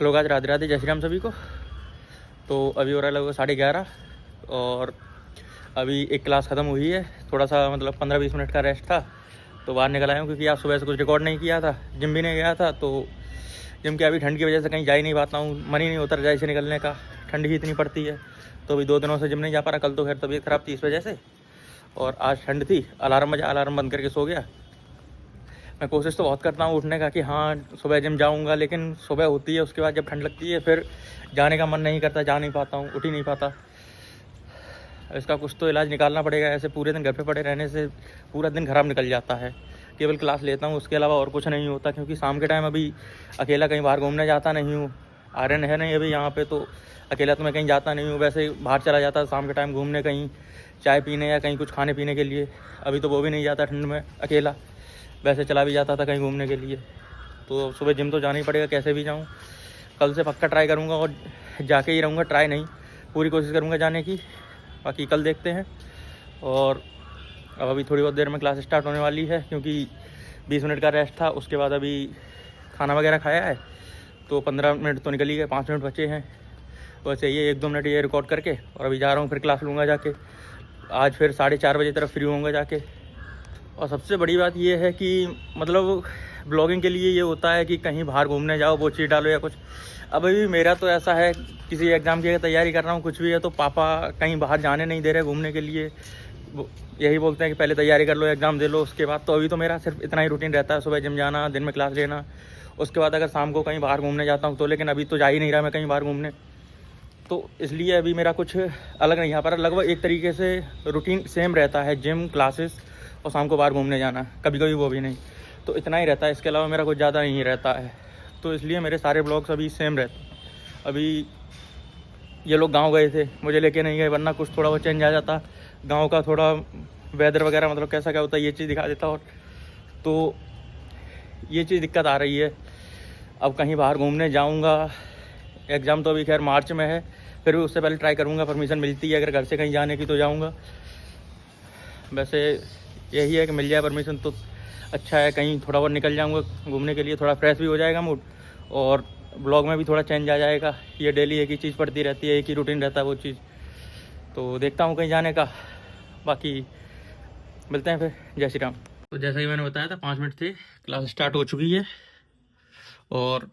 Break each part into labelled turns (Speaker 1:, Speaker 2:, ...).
Speaker 1: लोग आज राधे राधे, जय श्री राम सभी को। तो अभी हो रहा है लगभग 11:30 और अभी एक क्लास ख़त्म हुई है। थोड़ा सा मतलब 15-20 मिनट का रेस्ट था तो बाहर निकल आया हूँ, क्योंकि आज सुबह से कुछ रिकॉर्ड नहीं किया था, जिम भी नहीं गया था। तो जिम के अभी ठंड की वजह से कहीं जा ही नहीं पाता हूँ, मन ही नहीं होता रजाई से निकलने का, ठंड ही इतनी पड़ती है। तो अभी 2 दिनों से जिम नहीं जा पा रहा। कल तो खैर तबीयत ख़राब थी इस वजह से, और आज ठंड थी। अलार्म बंद करके सो गया। मैं कोशिश तो बहुत करता हूँ उठने का कि हाँ सुबह जिम जाऊँगा, लेकिन सुबह होती है, उसके बाद जब ठंड लगती है फिर जाने का मन नहीं करता, जा नहीं पाता हूँ, उठ ही नहीं पाता। इसका कुछ तो इलाज निकालना पड़ेगा। ऐसे पूरे दिन घर पे पड़े रहने से पूरा दिन ख़राब निकल जाता है। केवल क्लास लेता हूँ, उसके अलावा और कुछ नहीं होता, क्योंकि शाम के टाइम अभी अकेला कहीं बाहर घूमने जाता नहीं हूँ। आर्यन है नहीं अभी यहाँ पे, तो अकेला तो मैं कहीं जाता नहीं हूँ। वैसे बाहर चला जाता शाम के टाइम घूमने, कहीं चाय पीने या कहीं कुछ खाने पीने के लिए। अभी तो वो भी नहीं जाता ठंड में अकेला, वैसे चला भी जाता था कहीं घूमने के लिए। तो सुबह जिम तो जाना ही पड़ेगा, कैसे भी जाऊँ। कल से पक्का ट्राई करूँगा और जाके ही रहूँगा, ट्राई नहीं पूरी कोशिश करूँगा जाने की। बाकी कल देखते हैं। और अब अभी थोड़ी बहुत देर में क्लास स्टार्ट होने वाली है, क्योंकि 20 मिनट का रेस्ट था। उसके बाद अभी खाना वगैरह खाया है, तो 15 मिनट तो निकल ही गए, 5 मिनट बचे हैं। वैसे ये 1-2 मिनट ये रिकॉर्ड करके और अभी जा रहा हूँ, फिर क्लास लूँगा जाके। आज फिर 4:30 बजे तरफ फ्री होऊंगा जाके। और सबसे बड़ी बात ये है कि मतलब ब्लॉगिंग के लिए ये होता है कि कहीं बाहर घूमने जाओ, वो चीज़ डालो या कुछ। अभी भी मेरा तो ऐसा है, किसी एग्ज़ाम की तैयारी कर रहा हूँ, कुछ भी है, तो पापा कहीं बाहर जाने नहीं दे रहे घूमने के लिए। यही बोलते हैं कि पहले तैयारी कर लो, एग्ज़ाम दे लो, उसके बाद। तो अभी तो मेरा सिर्फ इतना ही रूटीन रहता है, सुबह जिम जाना, दिन में क्लास लेना, उसके बाद अगर शाम को कहीं बाहर घूमने जाता हूँ तो। लेकिन अभी तो जा ही नहीं रहा मैं कहीं बाहर घूमने, तो इसलिए अभी मेरा कुछ अलग नहीं। यहाँ पर लगभग एक तरीके से रूटीन सेम रहता है, जिम, क्लासेस और शाम को बाहर घूमने जाना, कभी कभी वो भी नहीं। तो इतना ही रहता है, इसके अलावा मेरा कुछ ज़्यादा नहीं रहता है। तो इसलिए मेरे सारे ब्लॉग्स अभी सेम रहते हैं। अभी ये लोग गांव गए थे, मुझे लेके नहीं गए, वरना कुछ थोड़ा बहुत चेंज आ जाता। गांव का थोड़ा वेदर वगैरह मतलब कैसा क्या होता है, ये चीज़ दिखा देता। और तो ये चीज़ दिक्कत आ रही है। अब कहीं बाहर घूमने जाऊँगा, एग्ज़ाम तो अभी खैर मार्च में है, फिर भी उससे पहले ट्राई करूँगा, परमिशन मिलती है अगर घर से कहीं जाने की तो जाऊँगा। वैसे यही है कि मिल जाए परमिशन तो अच्छा है, कहीं थोड़ा बहुत निकल जाऊँगा घूमने के लिए, थोड़ा फ्रेश भी हो जाएगा मूड, और ब्लॉग में भी थोड़ा चेंज आ जाएगा। ये डेली एक ही चीज़ पड़ती रहती है, एक ही रूटीन रहता है वो चीज़। तो देखता हूँ कहीं जाने का। बाकी मिलते हैं फिर, जय श्री राम। तो जैसा कि मैंने बताया था 5 मिनट थे, क्लास स्टार्ट हो चुकी है और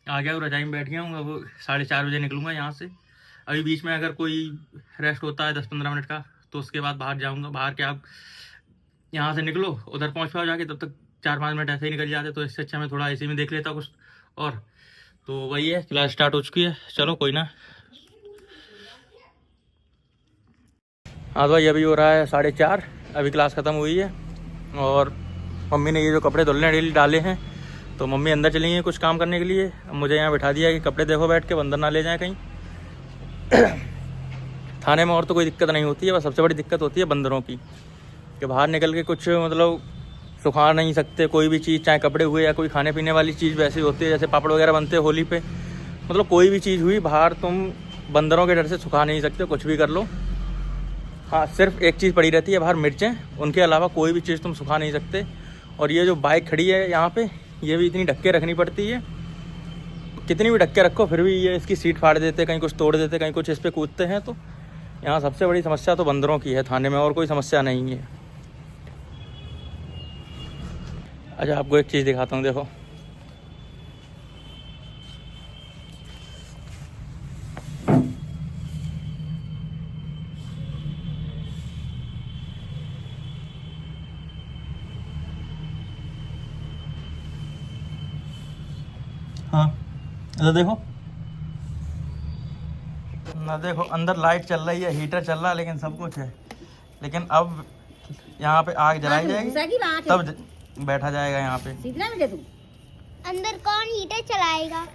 Speaker 1: आ गया हूँ, रजाई में बैठ गया हूँ। अब 4:30 बजे निकलूँगा यहाँ से। अभी बीच में अगर कोई रेस्ट होता है 10-15 मिनट का, तो उसके बाद बाहर जाऊँगा। बाहर के आप यहाँ से निकलो, उधर पहुँच पाओ जाके, तब तक 4-5 मिनट ऐसे ही निकल जाते। तो इससे अच्छा मैं थोड़ा इसी में देख लेता कुछ। और तो वही है, क्लास स्टार्ट हो चुकी है, चलो कोई ना। हाँ तो भाई अभी हो रहा है 4:30, अभी क्लास ख़त्म हुई है। और मम्मी ने ये जो कपड़े धुलने डेली डाले हैं, तो मम्मी अंदर चली गई कुछ काम करने के लिए। अब मुझे यहाँ बिठा दिया कि कपड़े देखो बैठ के, अंदर ना ले जाएं कहीं। थाने में और तो कोई दिक्कत नहीं होती है, बस सबसे बड़ी दिक्कत होती है बंदरों की, कि बाहर निकल के कुछ मतलब सुखा नहीं सकते कोई भी चीज़, चाहे कपड़े हुए या कोई खाने पीने वाली चीज़। वैसी होती है जैसे पापड़ वगैरह बनते हैं होली पे, मतलब कोई भी चीज़ हुई बाहर, तुम बंदरों के डर से सुखा नहीं सकते, कुछ भी कर लो। हाँ सिर्फ एक चीज़ पड़ी रहती है बाहर, मिर्चें, उनके अलावा कोई भी चीज़ तुम सुखा नहीं सकते। और ये जो बाइक खड़ी है यहाँ पे, ये भी इतनी ढक के रखनी पड़ती है, कितनी भी ढक के रखो फिर भी ये इसकी सीट फाड़ देते, कहीं कुछ तोड़ देते, कहीं कुछ इस पर कूदते हैं। तो यहाँ सबसे बड़ी समस्या तो बंदरों की है थाने में, और कोई समस्या नहीं है। अच्छा आपको एक चीज़ दिखाता हूँ, देखो। हाँ इधर देखो ना, देखो अंदर लाइट चल रही है, हीटर चल रहा है, लेकिन सब कुछ है। लेकिन अब यहाँ पे आग जलाई जाएगी, तब बैठा जाएगा यहाँ पे।
Speaker 2: अंदर कौन हीटर चलाएगा?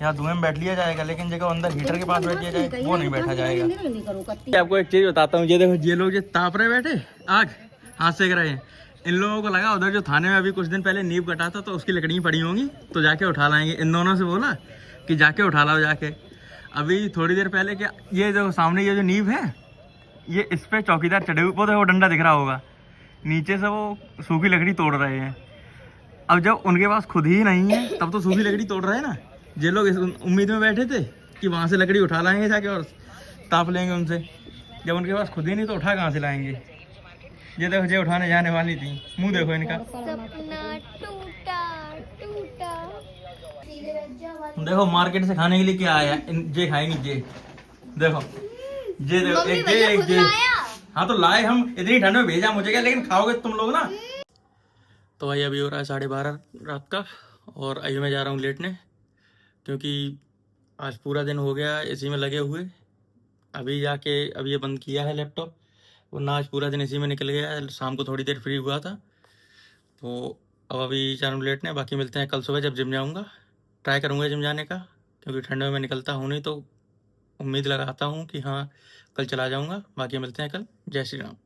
Speaker 1: यहाँ धुएं में बैठ लिया जाएगा, लेकिन जगह अंदर हीटर के पास बैठ लिया जाए वो नहीं बैठा जाएगा। आपको एक चीज़ बताता हूँ, ये देखो, ये लोग जो ताप रहे बैठे आग, हाथ सेक रहे हैं, इन लोगों को लगा उधर जो थाने में अभी कुछ दिन पहले नींव कटा था, तो उसकी लकड़ी पड़ी होंगी, तो जाके उठा लाएंगे। इन दोनों से बोला कि जाके उठा लाओ जाके। अभी थोड़ी देर पहले क्या, ये जो सामने ये जो नींव है, ये इस पर चौकीदार चढ़े हुए, वो डंडा दिख रहा होगा, नीचे से वो सूखी लकड़ी तोड़ रहे हैं। अब जब उनके पास खुद ही नहीं है, तब तो सूखी लकड़ी तोड़ रहे हैं ना, ये लोग इस उम्मीद में बैठे थे कि वहाँ से लकड़ी उठा लाएंगे जाके और ताप लेंगे उनसे, जब उनके पास खुद ही नहीं तो उठा कहाँ से लाएंगे। ये देखो ये उठाने जाने वाली थी, मुंह देखो इनका।
Speaker 2: सपना टूटा टूटा।
Speaker 1: देखो मार्केट से खाने के लिए क्या आया, ये खाएंगे ये। देखो ये देखो,
Speaker 2: मम्मी
Speaker 1: एक
Speaker 2: भैया
Speaker 1: ये
Speaker 2: खुद
Speaker 1: एक ये।
Speaker 2: लाया।
Speaker 1: हाँ तो लाए हम, इतनी ठंड में भेजा मुझे क्या, लेकिन खाओगे तुम लोग ना। तो भाई अभी हो रहा है 12:30 रात का, और अभी मैं जा रहा हूँ लेटने, क्योंकि आज पूरा दिन हो गया इसी में लगे हुए। अभी जाके अभी ये बंद किया है लैपटॉप, वरना आज पूरा दिन इसी में निकल गया। शाम को थोड़ी देर फ्री हुआ था, तो अब अभी जा रहा हूँ लेटने। बाकी मिलते हैं कल सुबह जब जिम जाऊँगा। ट्राई करूँगा जिम जाने का, क्योंकि ठंड में मैं निकलता हूँ नहीं, तो उम्मीद लगाता हूँ कि हाँ कल चला जाऊँगा। बाकी मिलते हैं कल। जय श्री राम।